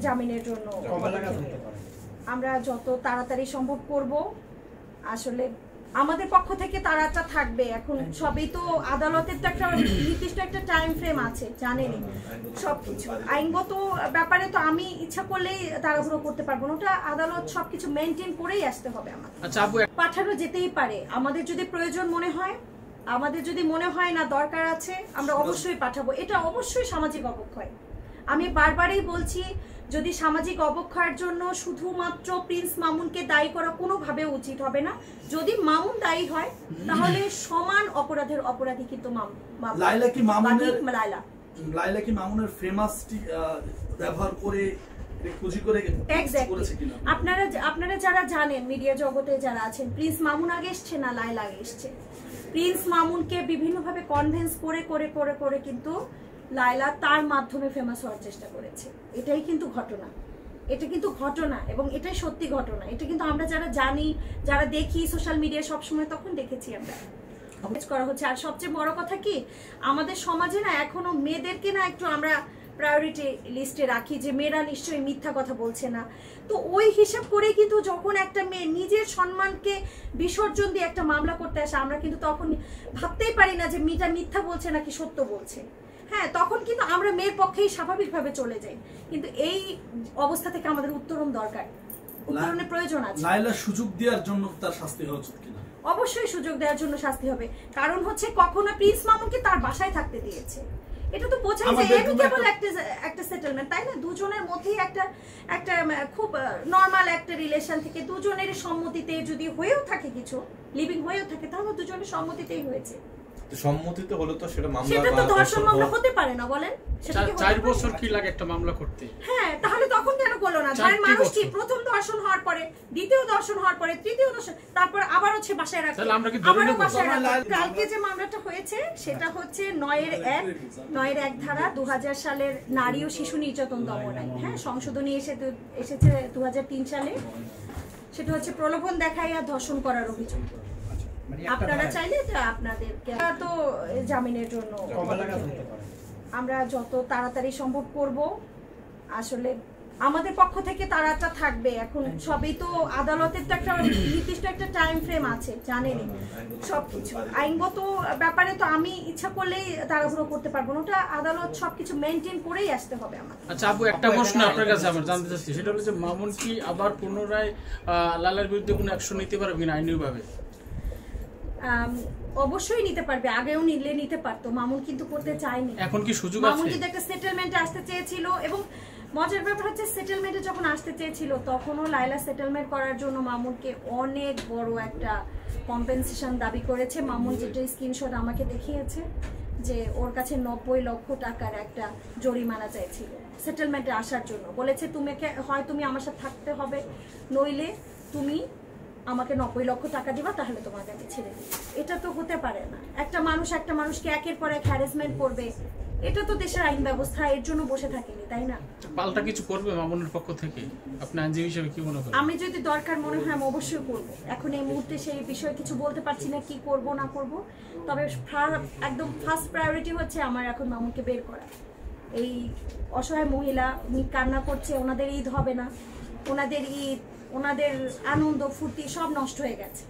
জামিনের জন্য আমরা যত তাড়াতাড়ি সম্ভব করব। আসলে আমাদের পক্ষ থেকে তাড়াটা থাকবে। এখন সবই তো আদালতের তো একটা নির্দিষ্ট একটা টাইম ফ্রেম আছে, জানেনই সবকিছু আইনগত ব্যাপারে তো আমি ইচ্ছা করলেই তাড়াহুড়ো করতে পারবো না, ওটা আদালত সবকিছু মেনটেন করেই আসতে হবে আমার। আচ্ছা আপু, পাঠানো যেতেই পারে, আমাদের যদি প্রয়োজন মনে হয়, আমাদের যদি মনে হয় না দরকার আছে, আমরা অবশ্যই পাঠাবো। এটা অবশ্যই সামাজিক অবক্ষয়। আমি বারবারই বলছি, যদি সামাজিক অবক্ষয়ের জন্য শুধুমাত্র প্রিন্স মামুনকে দায়ী করা কোনোভাবে উচিত হবে না। যদি মামুন দায়ী হয় তাহলে সমান অপরাধের অপরাধী কিন্তু লাইলা কি মামুনের ফেমাসটি ব্যবহার করে আপনারা যারা জানেন, মিডিয়া জগতে যারা আছেন, প্রিন্স মামুন আগে এসছে না লাইলা আগে এসছে। প্রিন্স মামুনকে বিভিন্নভাবে কনভিন্স করে করে করে করে কিন্তু লাইলা তার মাধ্যমে ফেমাস হওয়ার চেষ্টা করেছে। এটাই কিন্তু ঘটনা, এটা কিন্তু ঘটনা এবং এটাই সত্যি ঘটনা। এটা কিন্তু আমরা যারা জানি, যারা দেখি সোশ্যাল মিডিয়া সবসময়, তখন দেখেছি আমরা করা হচ্ছে। আর সবচেয়ে বড় কথা কি, আমাদের সমাজে না এখনো মেয়েদেরকে না একটু আমরা প্রায়োরিটি লিস্টে রাখি, যে মেয়েরা নিশ্চয়ই মিথ্যা কথা বলছে না। তো ওই হিসাব করে কিন্তু যখন একটা মেয়ে নিজের সম্মানকে বিসর্জন দিয়ে একটা মামলা করতে আসে, আমরা কিন্তু তখন ভাবতেই পারি না যে মেয়েটা মিথ্যা বলছে নাকি সত্য বলছে। হ্যাঁ, তখন কিন্তু আমরা মেয়ের পক্ষেই স্বাভাবিকভাবে চলে যাই। কিন্তু এই অবস্থা থেকে আমাদের উত্তরণ দরকার, উত্তরণের প্রয়োজন আছে। লাইলা সুযোগ দেওয়ার জন্য তার শাস্তি হওয়া উচিত কিনা? অবশ্যই সুযোগ দেওয়ার জন্য শাস্তি হবে। কারণ হচ্ছে কখনো প্রিন্স মামুনকে তার বাসায় থাকতে দিয়েছে, এটা তো বোঝাই যে এমিকেবল একটা সেটেলমেন্ট, তাই না? দুজনের মধ্যেই একটা খুব নরমাল একটা রিলেশন থেকে দুজনের সম্মতিতে যদি হয়েও থাকে, কিছু লিভিং হয়েও থাকে, তাহলে দুজনের সম্মতিতেই হয়েছে। সম্মতিতে হলো তো সেটা মামলা, সেটা তো ধর্ষণ মামলা হতে পারে না, বলেন? 4 বছর কি লাগে একটা মামলা করতে? হ্যাঁ, তাহলে তখন কেন করলো না? ধরেন মানুষ কি প্রথম দর্শন হওয়ার পরে, দ্বিতীয় দর্শন হওয়ার পরে, তৃতীয় দর্শন, তারপর আবার হচ্ছে বাসায় রাখা। আবারও বাসায় রাখা। কালকে যে মামলাটা হয়েছে সেটা হচ্ছে 9-1 ধারা 2000 সালের নারী ও শিশু নির্যাতন দমন আইন। হ্যাঁ, সংশোধনী এসেছে 2003 সালে। সেটা হচ্ছে প্রলোভন দেখাইয়া ধর্ষণ করার অভিযোগ। আপনারা চাইলে আপনাদেরকে তো জামিনের জন্য আমরা যত তাড়াতাড়ি সম্ভব করব। আসলে আমাদের পক্ষ থেকে তাড়াটা থাকবে। এখন সবই তো আদালতের তো একটা নির্দিষ্ট একটা টাইম ফ্রেম আছে, জানেনই সবকিছু আইনগত ব্যাপারে তো আমি ইচ্ছা করলেই তাড়াহুড়ো করতে পারবো না, ওটা আদালত সবকিছু মেনটেন করেই আসতে হবে আমার। আচ্ছা আপু, একটা প্রশ্ন আপনার কাছে আমার জানতে চাচ্ছি, সেটা হলো যে মামুন কি আবার পুনরায় লালার বিরুদ্ধে কোনো অ্যাকশন নিতে পারবে কিনা আইনিভাবে? অবশ্যই নিতে পারবে, আগেও নিতে পারতো। মামুন কিন্তু করতে চায়নি। এখন কি সুযোগ আছে? মামুন কিন্তু একটা সেটেলমেন্টে আসতে চেয়েছিল, এবং মজার ব্যাপার হচ্ছে সেটেলমেন্টে যখন আসতে চেয়েছিল তখনও লাইলা সেটেলমেন্ট করার জন্য মামুনকে অনেক বড় একটা কম্পেনসেশন দাবি করেছে। মামুন যেটা স্ক্রিনশট আমাকে দেখিয়েছে, যে ওর কাছে 90 লক্ষ টাকার একটা জরিমানা চাইছিল সেটেলমেন্টে আসার জন্য। বলেছে তুমি আমার সাথে থাকতে হবে, নইলে তুমি আমাকে 90 লক্ষ টাকা দিবা, তাহলে তোমাকে আমি ছেড়ে দিই। এটা তো হতে পারে না। একটা মানুষকে একের পর এক হ্যারাসমেন্ট করবে, এটা তো দেশের আইন ব্যবস্থা এর জন্য বসে থাকেনি, তাই না? পাল্টা কিছু করবে মামুনের পক্ষ থেকে? আপনি আইনজীবী হিসেবে কি মনে করেন? আমি যদি দরকার মনে হয় আমি অবশ্যই করব। এখন এই মুহূর্তে সেই বিষয়ে কিছু বলতে পারছি না, কি করব না করব। তবে একদম ফার্স্ট প্রায়োরিটি হচ্ছে আমার এখন মামুনকে বের করা। এই অসহায় মহিলা কান্না করছে, ওনাদের ঈদ হবে না, ওনাদের আনন্দ ফুর্তি সব নষ্ট হয়ে গেছে।